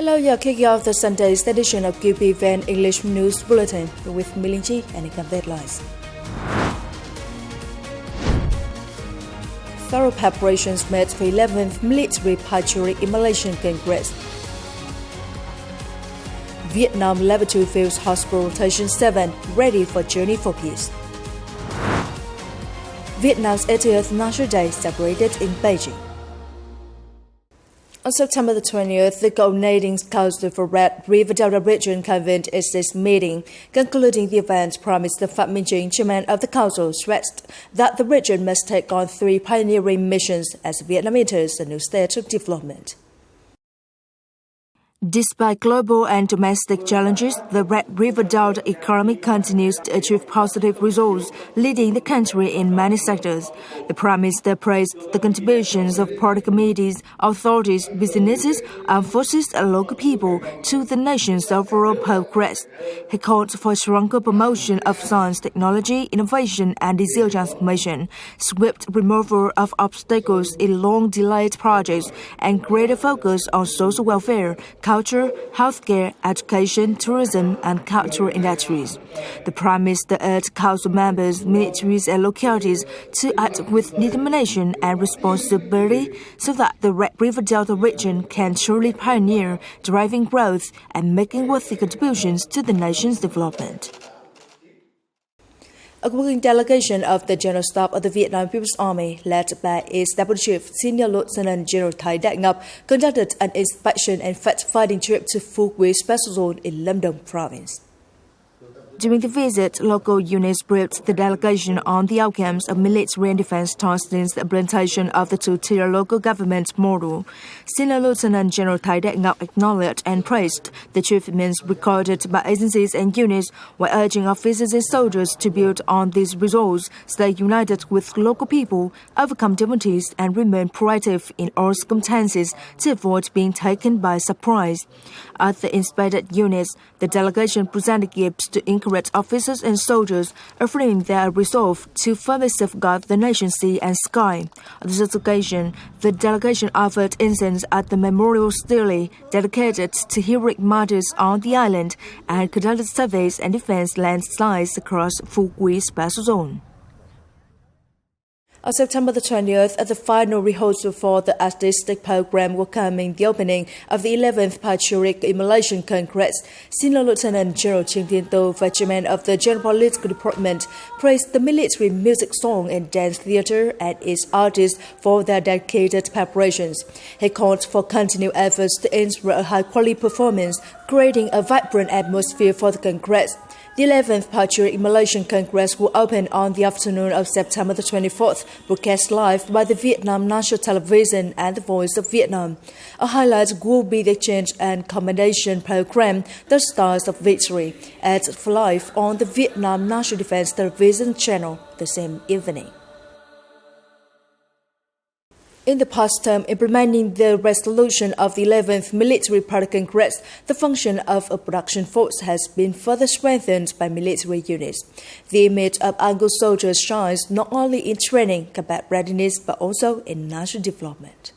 Hello, you're kicking off the Sunday's edition of Qpvn English News Bulletin with Milinchi and income headlines. Thorough preparations made for 11th Military Patriotic Emulation Congress. Vietnam Level 2 Fields Hospital Rotation 7 ready for Journey for Peace. Vietnam's 80th National Day celebrated in Beijing. On September the 20th, the Coordinating Council for Red River Delta Region convened its meeting. Concluding the event, Prime Minister Phạm Minh Chính, chairman of the council, stressed that the region must take on 3 pioneering missions as Vietnam enters a new stage of development. Despite global and domestic challenges, the Red River Delta economy continues to achieve positive results, leading the country in many sectors. The Prime Minister praised the contributions of party committees, authorities, businesses, armed forces and local people to the nation's overall progress. He called for stronger promotion of science, technology, innovation and digital transformation, swift removal of obstacles in long-delayed projects, and greater focus on social welfare, culture, healthcare, education, tourism, and cultural industries. The Prime Minister urged council members, militaries, and localities to act with determination and responsibility so that the Red River Delta region can truly pioneer, driving growth and making worthy contributions to the nation's development. A working delegation of the General Staff of the Vietnam People's Army, led by its Deputy Chief Senior Lieutenant General Thái Đại Ngọc, conducted an inspection and fact-finding trip to Phu Quy Special Zone in Lâm Đồng Province. During the visit, local units briefed the delegation on the outcomes of military and defense tasks since the implementation of the two-tier local government model. Senior Lieutenant General Thái Đại Ngọc acknowledged and praised the achievements recorded by agencies and units while urging officers and soldiers to build on these results, stay united with local people, overcome difficulties, and remain proactive in all circumstances to avoid being taken by surprise. At the inspected units, the delegation presented gifts to encourage officers and soldiers, affirming their resolve to further safeguard the nation's sea and sky. On this occasion, the delegation offered incense at the memorial stele dedicated to heroic martyrs on the island and conducted surveys and defense landslides across Phu Quy Special Zone. On September the 20th, at the final rehearsal for the artistic program welcoming the opening of the 11th Patriotic Emulation Congress, Senior Lieutenant General Trinh Thiên Tô, Vice Chairman of the General Political Department, praised the military music, song and dance theatre and its artists for their dedicated preparations. He called for continued efforts to ensure a high-quality performance, creating a vibrant atmosphere for the Congress. The 11th Patriotic Emulation Congress will open on the afternoon of September the 24th, broadcast live by the Vietnam National Television and the Voice of Vietnam. A highlight will be the exchange and commendation program, The Stars of Victory, aired live on the Vietnam National Defense Television channel the same evening. In the past term, implementing the resolution of the 11th Military Party Congress, the function of a production force has been further strengthened by military units. The image of Anglo soldiers shines not only in training, combat readiness, but also in national development.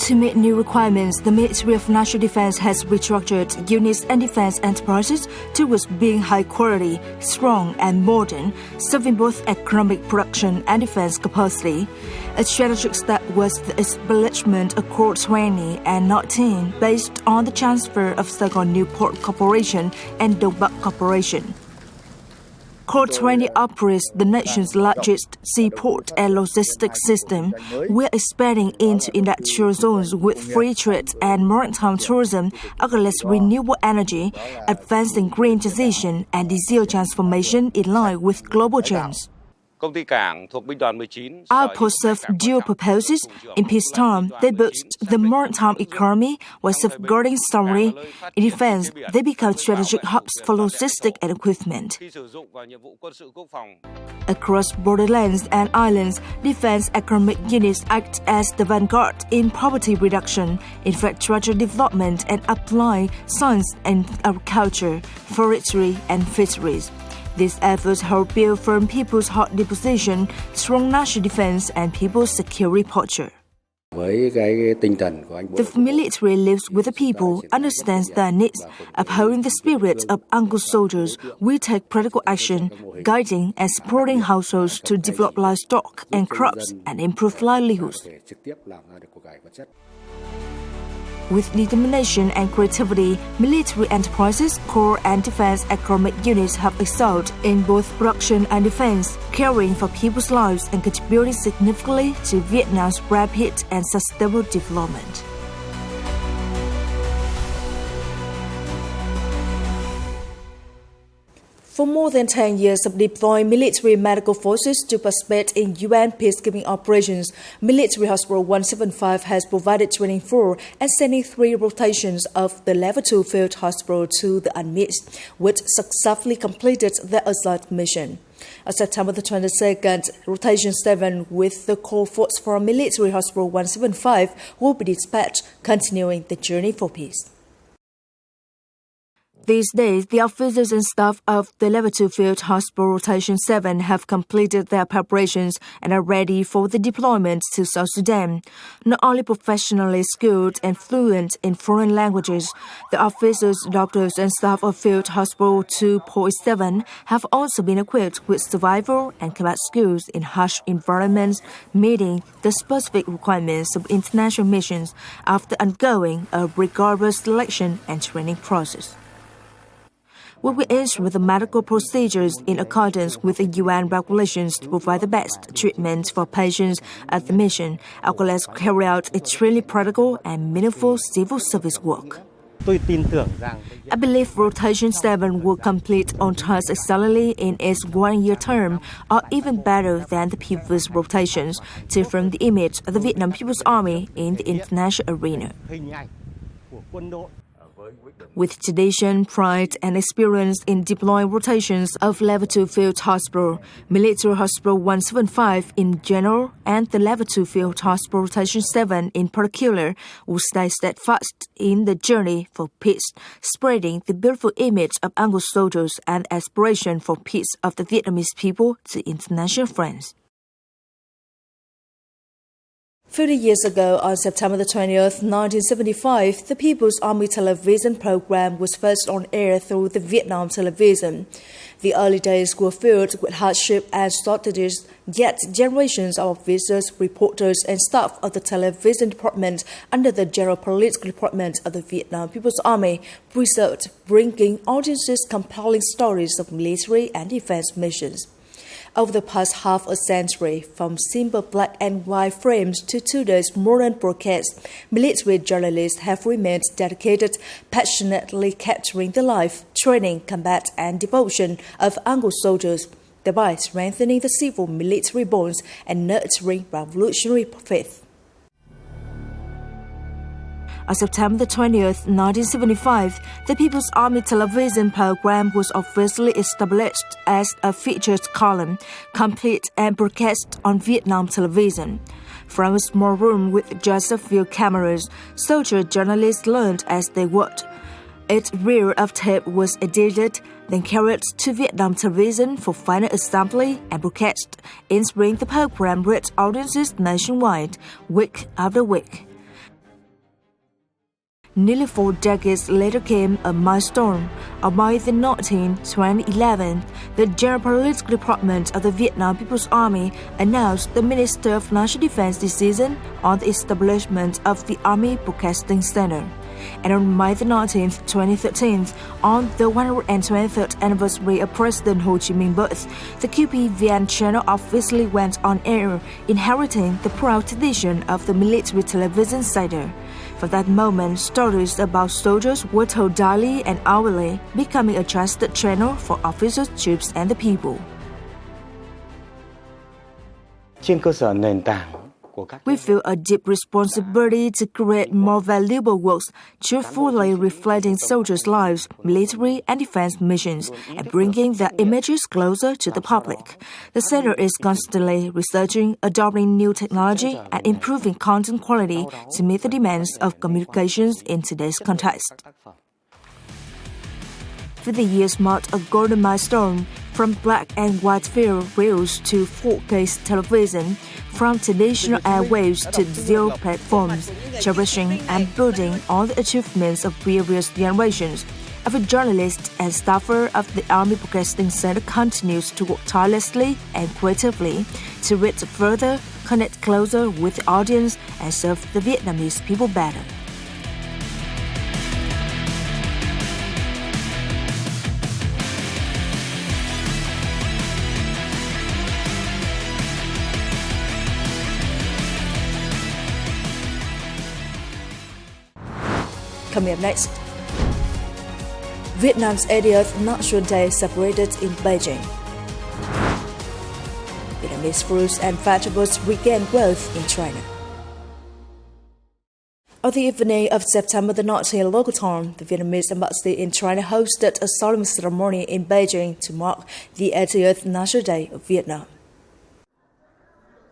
To meet new requirements, the Ministry of National Defense has restructured units and defense enterprises towards being high quality, strong and modern, serving both economic production and defense capacity. A strategic step was the establishment of Corps 20 and 19 based on the transfer of Saigon Newport Corporation and Đông Corporation. Corps 20 operates the nation's largest seaport and logistics system. We are expanding into industrial zones with free trade and maritime tourism, as well as renewable energy, advancing green transition and digital transformation in line with global trends. Outposts serve dual purposes. In peacetime, they boost the maritime economy while safeguarding sovereignty. In defense, they become strategic hubs for logistics and equipment. Across borderlands and islands, defense economic units act as the vanguard in poverty reduction, infrastructure development, and apply science in agriculture, forestry, and fisheries. These efforts help build firm people's heart disposition, strong national defense, and people's security posture. The military lives with the people, understands their needs, upholding the spirit of Uncle Soldiers. We take practical action, guiding and supporting households to develop livestock and crops and improve livelihoods. With determination and creativity, military enterprises, corps and defense economic units have excelled in both production and defense, caring for people's lives and contributing significantly to Vietnam's rapid and sustainable development. For more than 10 years of deploying military medical forces to participate in UN peacekeeping operations, Military Hospital 175 has provided training for and sending 3 rotations of the Level 2 field hospital to the unmixed, which successfully completed their assigned mission. On September the 22nd, Rotation 7 with the Core Force from Military Hospital 175 will be dispatched, continuing the journey for peace. These days, the officers and staff of the Level 2 Field Hospital Rotation 7 have completed their preparations and are ready for the deployment to South Sudan. Not only professionally skilled and fluent in foreign languages, the officers, doctors, and staff of Field Hospital 2.7 have also been equipped with survival and combat skills in harsh environments, meeting the specific requirements of international missions after undergoing a rigorous selection and training process. We will ensure the medical procedures in accordance with the UN regulations to provide the best treatment for patients at the mission, as well as carry out extremely practical and meaningful civil service work. I believe Rotation 7 will complete on task excellently in its 1-year term, or even better than the previous rotations, to affirm the image of the Vietnam People's Army in the international arena. With tradition, pride, and experience in deploying rotations of Level 2 Field Hospital, Military Hospital 175 in general, and the Level 2 Field Hospital Rotation 7 in particular, will stay steadfast in the journey for peace, spreading the beautiful image of Uncle Soldiers and aspiration for peace of the Vietnamese people to international friends. 30 years ago, on September the 20th, 1975, the People's Army television program was first on air through the Vietnam television. The early days were filled with hardship and shortages, yet generations of officers, reporters, and staff of the television department under the General Political Department of the Vietnam People's Army preserved, bringing audiences compelling stories of military and defense missions. Over the past half a century, from simple black and white frames to today's modern broadcasts, military journalists have remained dedicated, passionately capturing the life, training, combat, and devotion of Uncle Soldiers, thereby strengthening the civil-military bonds and nurturing revolutionary faith. On September 20th, 1975, the People's Army television program was officially established as a featured column, complete and broadcast on Vietnam television. From a small room with just a few cameras, soldier journalists learned as they worked. Its reel of tape was edited, then carried to Vietnam television for final assembly and broadcast, inspiring the program reached audiences nationwide, week after week. Nearly 4 decades later came a milestone. On May 19, 2011, the General Political Department of the Vietnam People's Army announced the Minister of National Defense decision on the establishment of the Army Broadcasting Center. And on May 19, 2013, on the 123rd anniversary of President Ho Chi Minh's birth, the QPVN channel officially went on air, inheriting the proud tradition of the military television sector. From that moment, stories about soldiers were told daily and hourly, becoming a trusted channel for officers, troops, and the people. We feel a deep responsibility to create more valuable works, truthfully reflecting soldiers' lives, military and defense missions, and bringing their images closer to the public. The center is constantly researching, adopting new technology, and improving content quality to meet the demands of communications in today's context. 50 years marked a golden milestone. from black and white film reels to 4K television, from traditional airwaves to digital platforms, cherishing and building on the achievements of previous generations. Every journalist and staffer of the Army Broadcasting Center continues to work tirelessly and creatively to reach further, connect closer with the audience, and serve the Vietnamese people better. Coming up next, Vietnam's 80th National Day celebrated in Beijing. Vietnamese fruits and vegetables regain growth in China. On the evening of September the 19th local time, the Vietnamese embassy in China hosted a solemn ceremony in Beijing to mark the 80th National Day of Vietnam.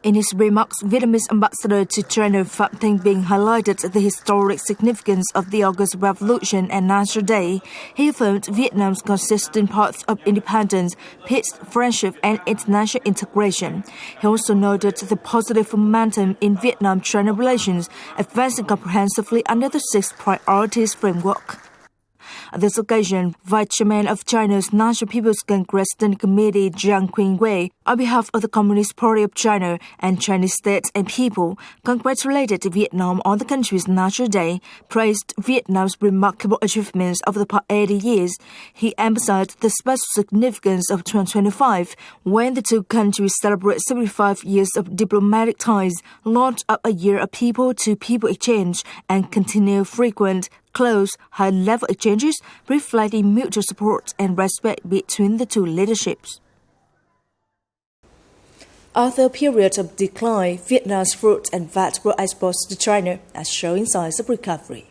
In his remarks, Vietnamese ambassador to China Phạm Thanh Bình highlighted the historic significance of the August Revolution and National Day. He affirmed Vietnam's consistent path of independence, peace, friendship, and international integration. He also noted the positive momentum in Vietnam-China relations, advancing comprehensively under the 6 priorities framework. On this occasion, Vice Chairman of China's National People's Congress Committee Jiang Qingwei, on behalf of the Communist Party of China and Chinese state and people, congratulated Vietnam on the country's National Day, praised Vietnam's remarkable achievements over the past 80 years. He emphasized the special significance of 2025, when the two countries celebrate 75 years of diplomatic ties, launch up a year of people-to-people exchange, and continue frequent, close, high-level exchanges, reflecting mutual support and respect between the two leaderships. After a period of decline, Vietnam's fruit and vegetable exports to China are showing signs of recovery.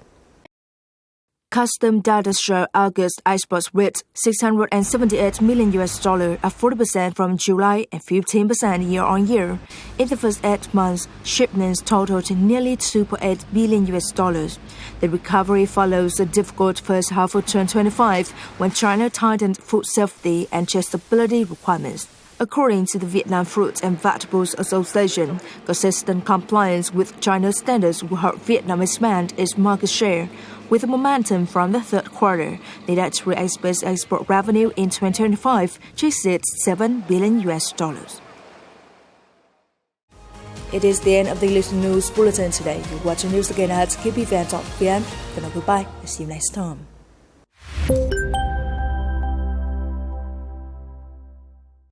Custom data show August exports reached $678 million, up 40% from July and 15% year-on-year. In the first 8 months, shipments totaled nearly $2.8 billion. The recovery follows a difficult first half of 2025, when China tightened food safety and traceability requirements. According to the Vietnam Fruit and Vegetables Association, consistent compliance with China's standards will help Vietnam expand its market share. With the momentum from the third quarter, the net export revenue in 2025 exceeds $7 billion. It is the end of the English News Bulletin today. You're watching news again at qpvn.vn. For now, goodbye and see you next time.